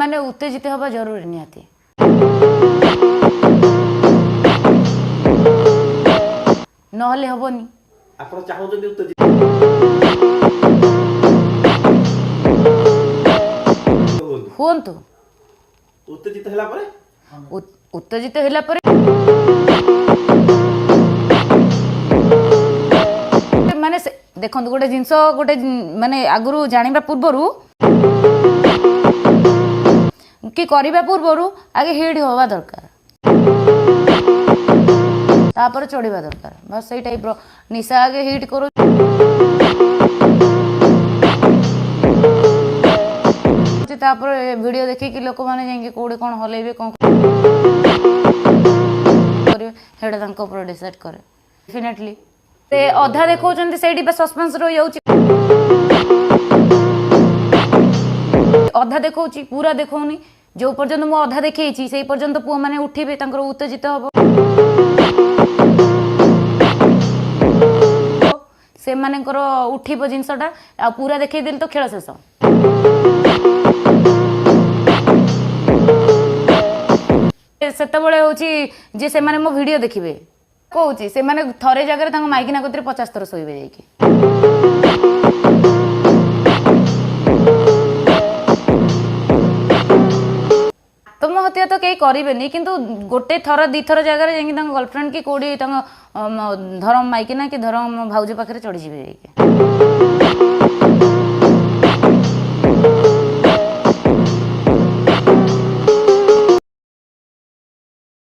माने उत्तेजित हवा जरूरी निहाती नहले हबनी आपण चाहूଛନ୍ତି उत्तेजित हुंतु उत्तेजित ହେଲା ପରେ उत्तेजित होला पर माने देखो गोटे जिनस गोटे माने आगुरु जानिबा पूर्वरु कि करबा पूर्वरु आगे हिट होवा दरकार तापर चढ़ा दरकार बस सही टाइप निशा आगे हिट करो तापर वीडियो देखिक लोक मैंने जाइए कौड़े कौन हल्ले कौन करेंगे डिसाइड करे डेफिनेटली से अधा देखा सस्पेंस रही अधा देखा पूरा देखनी जो पर्यंत मु अधा देखी से पर्यंत पुआ मैंने उठे उत्तेजित हम से मानकर उठब जिनसटा आ पूरा देखई देली तो खेल शेष सेतबेले होची जे से माने मो वीडियो देखिबे कहूची से माने थरे जगह तांको माइकिना कतरे 50 थर सोइबे जाईकी आत्महत्या तो कई करेनि किंतु गोटे थर दी थर जगह जाइए गर्लफ्रेंड कि कौड़ी धरम माइकिना कि धरम भाउज पाखे चढ़ी जाइए